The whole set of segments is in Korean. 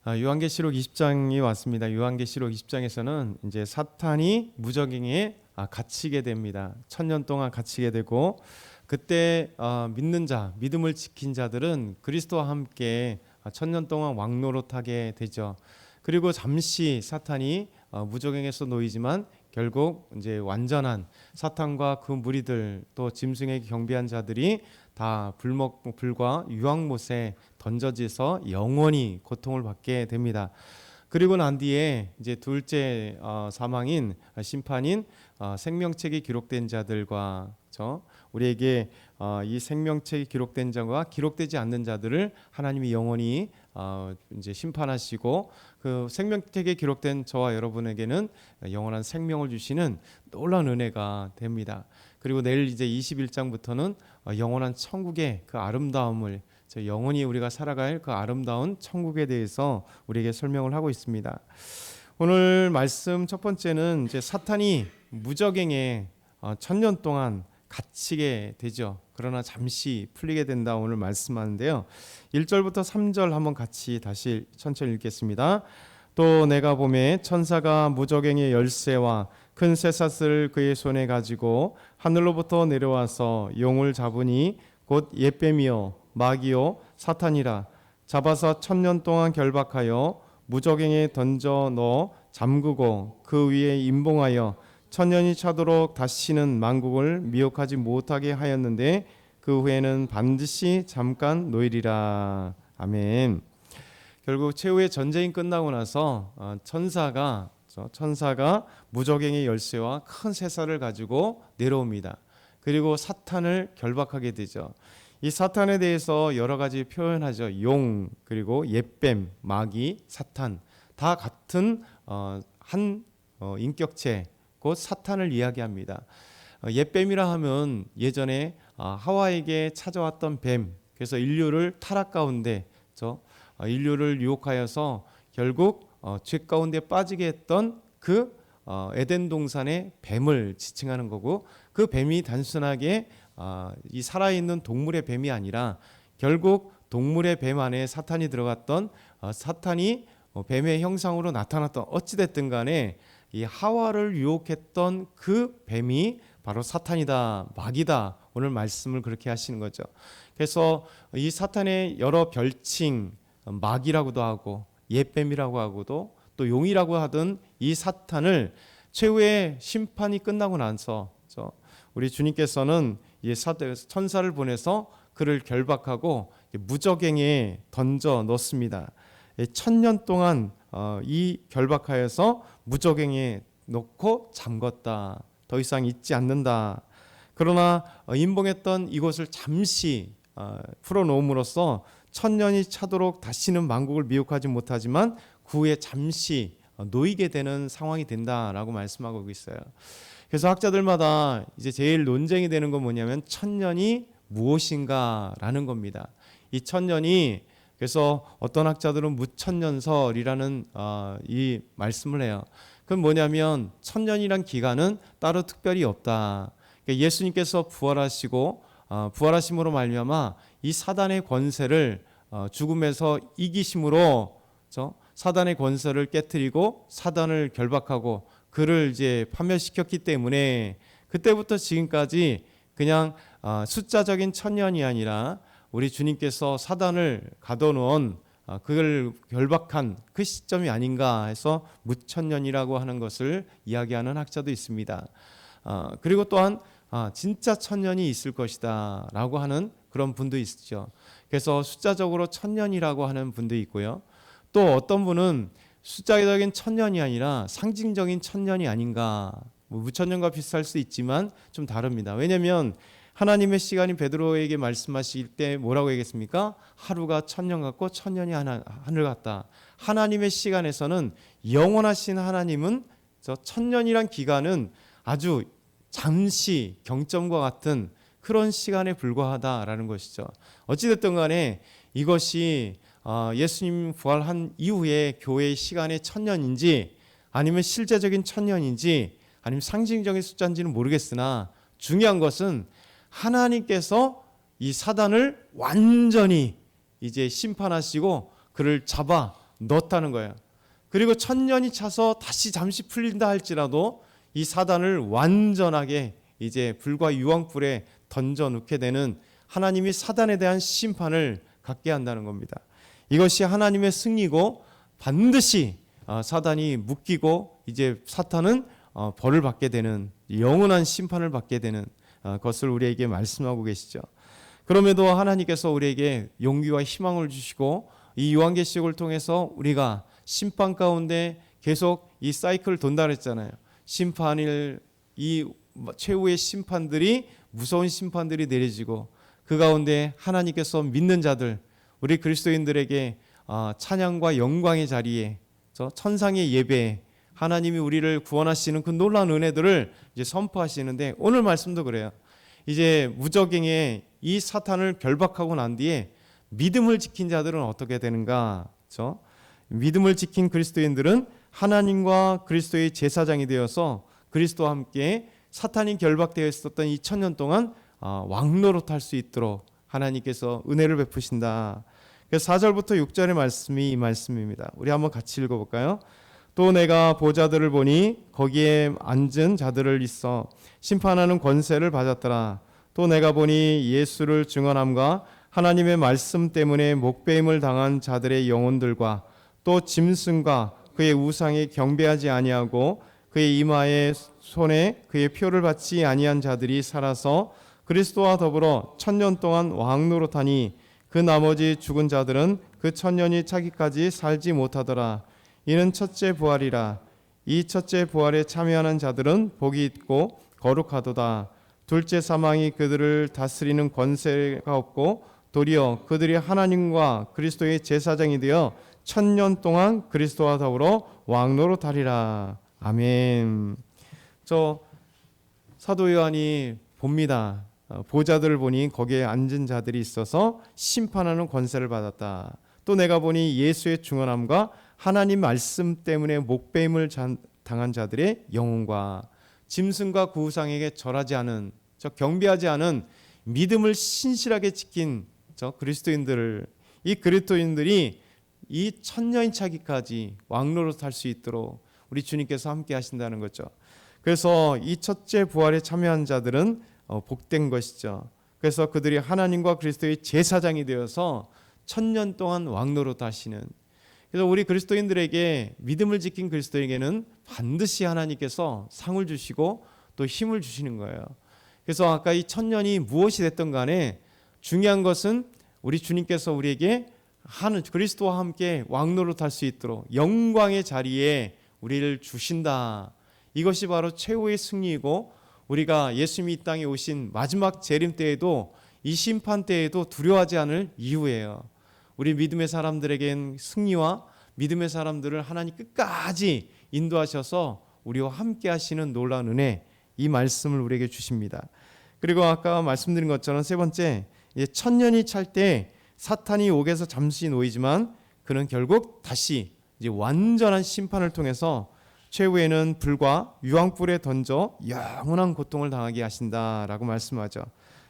요한계시록 20장이 왔습니다. 요한계시록 20장에서는 이제 사탄이 무적행에 갇히게 됩니다. 1000년 동안 갇히게 되고, 그때 믿는 자, 믿음을 지킨 자들은 그리스도와 함께 1000년 동안 왕노릇하게 되죠. 그리고 잠시 사탄이 무적행에서 놓이지만 결국 이제 완전한 사탄과 그 무리들, 또 짐승에게 경배한 자들이 다 불과 유황못에 던져져서 영원히 고통을 받게 됩니다. 그리고 난 뒤에 이제 둘째 사망인 심판인 생명책이 기록된 자들과 우리에게 이 생명책이 기록된 자와 기록되지 않는 자들을 하나님이 영원히 이제 심판하시고, 그 생명책에 기록된 저와 여러분에게는 영원한 생명을 주시는 놀라운 은혜가 됩니다. 그리고 내일 이제 21장부터는 영원한 천국의 그 아름다움을, 영원히 우리가 살아갈 그 아름다운 천국에 대해서 우리에게 설명을 하고 있습니다. 오늘 말씀 첫 번째는 이제 사탄이 무적행에 1000년 동안 갇히게 되죠. 그러나 잠시 풀리게 된다, 오늘 말씀하는데요. 1절부터 3절 한번 같이 다시 천천히 읽겠습니다. 또 내가 보매 천사가 무적행의 열쇠와 큰 쇠사슬을 그의 손에 가지고 하늘로부터 내려와서 용을 잡으니 곧 옛뱀이요 마귀요 사탄이라. 잡아서 1000년 동안 결박하여 무적행에 던져 넣어 잠그고 그 위에 임봉하여 1000년이 차도록 다시는 만국을 미혹하지 못하게 하였는데 그 후에는 반드시 잠깐 놓이리라. 아멘. 결국 최후의 전쟁이 끝나고 나서 천사가 무적행의 열쇠와 큰 쇠사를 가지고 내려옵니다. 그리고 사탄을 결박하게 되죠. 이 사탄에 대해서 여러 가지 표현하죠. 용, 그리고 옛뱀, 마귀, 사탄, 다 같은 한 인격체, 곧 사탄을 이야기합니다. 옛뱀이라 하면 예전에 하와에게 찾아왔던 뱀, 그래서 인류를 타락 가운데 인류를 유혹하여서 결국 죄 가운데 빠지게 했던 그 에덴 동산의 뱀을 지칭하는 거고, 그 뱀이 단순하게 이 살아있는 동물의 뱀이 아니라 결국 동물의 뱀 안에 사탄이 들어갔던, 사탄이 뱀의 형상으로 나타났던, 어찌됐든 간에 이 하와를 유혹했던 그 뱀이 바로 사탄이다, 마귀다. 오늘 말씀을 그렇게 하시는 거죠. 그래서 이 사탄의 여러 별칭, 마귀라고도 하고 옛뱀이라고 하고도 또 용이라고 하던 이 사탄을 최후의 심판이 끝나고 나서 우리 주님께서는 이 천사를 보내서 그를 결박하고 무적행에 던져 넣습니다. 1000년 동안 이 결박하여서 무적행에 놓고 잠궜다. 더 이상 있지 않는다. 그러나 임봉했던 이곳을 잠시 풀어놓음으로써 1000년이 차도록 다시는 만국을 미혹하지 못하지만 그 후에 잠시 놓이게 되는 상황이 된다라고 말씀하고 있어요. 그래서 학자들마다 이제 제일 논쟁이 되는 건 뭐냐면 1000년이 무엇인가라는 겁니다. 이 1000년이, 그래서 어떤 학자들은 무천년설이라는 이 말씀을 해요. 그건 뭐냐면 1000년이란 기간은 따로 특별히 없다. 그러니까 예수님께서 부활하시고 부활하심으로 말미암아 이 사단의 권세를 죽음에서 이기심으로 사단의 권세를 깨뜨리고 사단을 결박하고 그를 이제 파멸시켰기 때문에 그때부터 지금까지 그냥 숫자적인 1000년이 아니라 우리 주님께서 사단을 가둬놓은 그걸 결박한 그 시점이 아닌가 해서 무천년이라고 하는 것을 이야기하는 학자도 있습니다. 그리고 또한 진짜 1000년이 있을 것이다 라고 하는 그런 분도 있죠. 그래서 숫자적으로 1000년이라고 하는 분도 있고요. 또 어떤 분은 숫자적인 1000년이 아니라 상징적인 1000년이 아닌가, 무천년과 비슷할 수 있지만 좀 다릅니다. 왜냐하면 하나님의 시간이 베드로에게 말씀하실 때 뭐라고 얘기했습니까? 하루가 1000년 같고 1000년이 하늘 같다. 하나님의 시간에서는, 영원하신 하나님은 1000년이란 기간은 아주 잠시 경점과 같은 그런 시간에 불과하다라는 것이죠. 어찌됐든 간에 이것이 예수님 부활한 이후에 교회의 시간의 1000년인지 아니면 실제적인 1000년인지 아니면 상징적인 숫자인지는 모르겠으나 중요한 것은 하나님께서 이 사단을 완전히 이제 심판하시고 그를 잡아 넣었다는 거예요. 그리고 천년이 차서 다시 잠시 풀린다 할지라도 이 사단을 완전하게 이제 불과 유황불에 던져 놓게 되는 하나님이 사단에 대한 심판을 갖게 한다는 겁니다. 이것이 하나님의 승리고 반드시 사단이 묶이고 이제 사탄은 벌을 받게 되는 영원한 심판을 받게 되는 것을 우리에게 말씀하고 계시죠. 그럼에도 하나님께서 우리에게 용기와 희망을 주시고 이 요한계시록을 통해서 우리가 심판 가운데 계속 이 사이클을 돈다 그랬잖아요. 심판일 이 최후의 심판들이 무서운 심판들이 내려지고 그 가운데 하나님께서 믿는 자들 우리 그리스도인들에게 찬양과 영광의 자리에 천상의 예배에 하나님이 우리를 구원하시는 그 놀라운 은혜들을 이제 선포하시는데 오늘 말씀도 그래요. 이제 무적행에 이 사탄을 결박하고 난 뒤에 믿음을 지킨 자들은 어떻게 되는가? 그렇죠? 믿음을 지킨 그리스도인들은 하나님과 그리스도의 제사장이 되어서 그리스도와 함께 사탄이 결박되어 있었던 이 천년 동안 왕노릇할 수 있도록 하나님께서 은혜를 베푸신다. 그래서 4절부터 6절의 말씀이 이 말씀입니다. 우리 한번 같이 읽어볼까요? 또 내가 보좌들을 보니 거기에 앉은 자들을 있어 심판하는 권세를 받았더라. 또 내가 보니 예수를 증언함과 하나님의 말씀 때문에 목배임을 당한 자들의 영혼들과 또 짐승과 그의 우상에 경배하지 아니하고 그의 이마에 손에 그의 표를 받지 아니한 자들이 살아서 그리스도와 더불어 천년 동안 왕노릇하니 그 나머지 죽은 자들은 그 천년이 차기까지 살지 못하더라. 이는 첫째 부활이라. 이 첫째 부활에 참여하는 자들은 복이 있고 거룩하도다. 둘째 사망이 그들을 다스리는 권세가 없고 도리어 그들이 하나님과 그리스도의 제사장이 되어 천년 동안 그리스도와 더불어 왕노릇하리라. 아멘. 저 사도 요한이 봅니다. 보좌들을 보니 거기에 앉은 자들이 있어서 심판하는 권세를 받았다. 또 내가 보니 예수의 중언함과 하나님 말씀 때문에 목배임을 당한 자들의 영혼과 짐승과 그 우상에게 절하지 않은 경배하지 않은 믿음을 신실하게 지킨 그리스도인들을 이 그리스도인들이 이 천년이 차기까지 왕노릇할 수 있도록 우리 주님께서 함께 하신다는 거죠. 그래서 이 첫째 부활에 참여한 자들은 복된 것이죠. 그래서 그들이 하나님과 그리스도의 제사장이 되어서 천년 동안 왕노릇 하시는. 그래서 우리 그리스도인들에게 믿음을 지킨 그리스도에게는 반드시 하나님께서 상을 주시고 또 힘을 주시는 거예요. 그래서 아까 이 천년이 무엇이 됐든 간에 중요한 것은 우리 주님께서 우리에게 그리스도와 함께 왕노릇 할 수 있도록 영광의 자리에 우리를 주신다. 이것이 바로 최후의 승리이고 우리가 예수님이 이 땅에 오신 마지막 재림 때에도 이 심판 때에도 두려워하지 않을 이유예요. 우리 믿음의 사람들에겐 승리와 믿음의 사람들을 하나님 끝까지 인도하셔서 우리와 함께 하시는 놀라운 은혜, 이 말씀을 우리에게 주십니다. 그리고 아까 말씀드린 것처럼 세 번째, 천년이 찰 때 사탄이 옥에서 잠시 놓이지만 그는 결국 다시 이제 완전한 심판을 통해서 최후에는 불과 유황불에 던져 영원한 고통을 당하게 하신다라고 말씀하죠.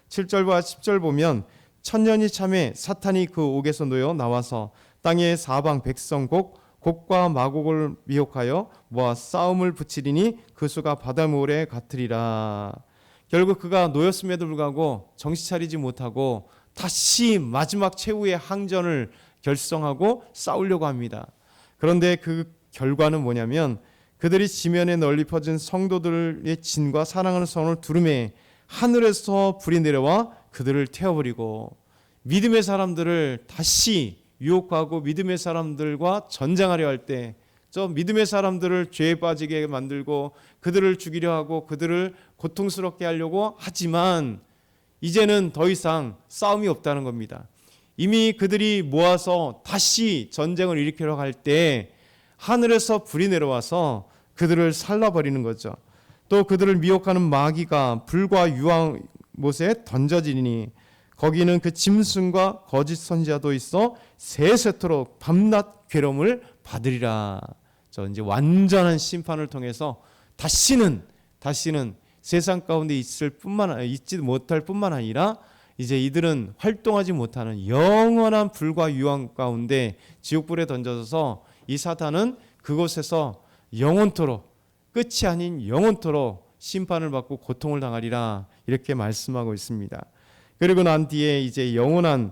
7절과 10절 보면 천년이 참에 사탄이 그 옥에서 놓여 나와서 땅의 사방 백성 곡과 마곡을 미혹하여 모아 싸움을 붙이리니 그 수가 바닷모래 같으리라. 결국 그가 놓였음에도 불구하고 정신 차리지 못하고 다시 마지막 최후의 항전을 결성하고 싸우려고 합니다. 그런데 그 결과는 뭐냐면 그들이 지면에 널리 퍼진 성도들의 진과 사랑하는 son을 두루매 하늘에서 불이 내려와 그들을 태워버리고 믿음의 사람들을 다시 유혹하고 믿음의 사람들과 전쟁하려 할 때 저 믿음의 사람들을 죄에 빠지게 만들고 그들을 죽이려 하고 그들을 고통스럽게 하려고 하지만 이제는 더 이상 싸움이 없다는 겁니다. 이미 그들이 모아서 다시 전쟁을 일으키려 할 때 하늘에서 불이 내려와서 그들을 살라버리는 거죠. 또 그들을 미혹하는 마귀가 불과 유황못에 던져지니 거기는 그 짐승과 거짓 선지자도 있어 세세토록 밤낮 괴로움을 받으리라. 저 이제 완전한 심판을 통해서 다시는 세상 가운데 있지 못할 뿐만 아니라 이제 이들은 활동하지 못하는 영원한 불과 유황 가운데 지옥불에 던져져서 이 사탄은 그곳에서 영원토록, 끝이 아닌 영원토록 심판을 받고 고통을 당하리라, 이렇게 말씀하고 있습니다. 그리고 난 뒤에 이제 영원한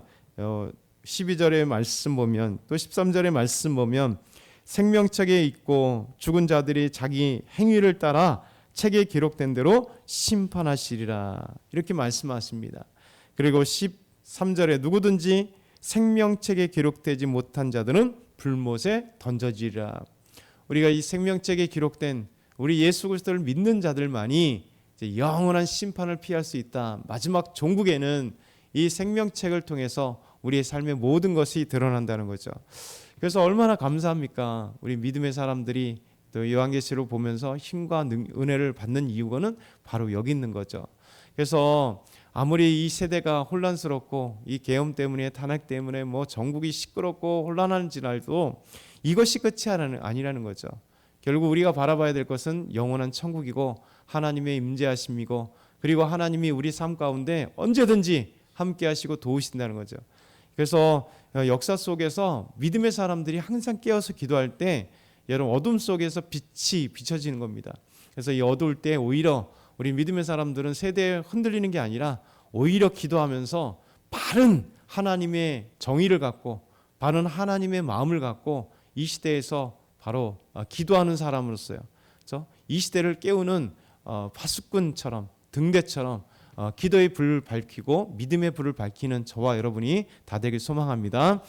12절의 말씀 보면, 또 13절의 말씀 보면 생명책에 있고 죽은 자들이 자기 행위를 따라 책에 기록된 대로 심판하시리라, 이렇게 말씀하십니다. 그리고 13절에 누구든지 생명책에 기록되지 못한 자들은 불못에 던져지리라. 우리가 이 생명책에 기록된 우리 예수 그리스도를 믿는 자들만이 이제 영원한 심판을 피할 수 있다. 마지막 종국에는 이 생명책을 통해서 우리의 삶의 모든 것이 드러난다는 거죠. 그래서 얼마나 감사합니까? 우리 믿음의 사람들이 또 요한계시록 보면서 힘과 은혜를 받는 이유는 바로 여기 있는 거죠. 그래서 아무리 이 세대가 혼란스럽고 이 계엄 때문에, 탄핵 때문에 뭐 전국이 시끄럽고 혼란한지라도 이것이 끝이 아니라는 거죠. 결국 우리가 바라봐야 될 것은 영원한 천국이고 하나님의 임재하심이고, 그리고 하나님이 우리 삶 가운데 언제든지 함께 하시고 도우신다는 거죠. 그래서 역사 속에서 믿음의 사람들이 항상 깨어서 기도할 때 여러분 어둠 속에서 빛이 비춰지는 겁니다. 그래서 이 어두울 때 오히려 우리 믿음의 사람들은 세대에 흔들리는 게 아니라 오히려 기도하면서 바른 하나님의 정의를 갖고 바른 하나님의 마음을 갖고 이 시대에서 바로 기도하는 사람으로서요, 그렇죠? 이 시대를 깨우는 파수꾼처럼, 등대처럼 기도의 불을 밝히고 믿음의 불을 밝히는 저와 여러분이 다 되길 소망합니다.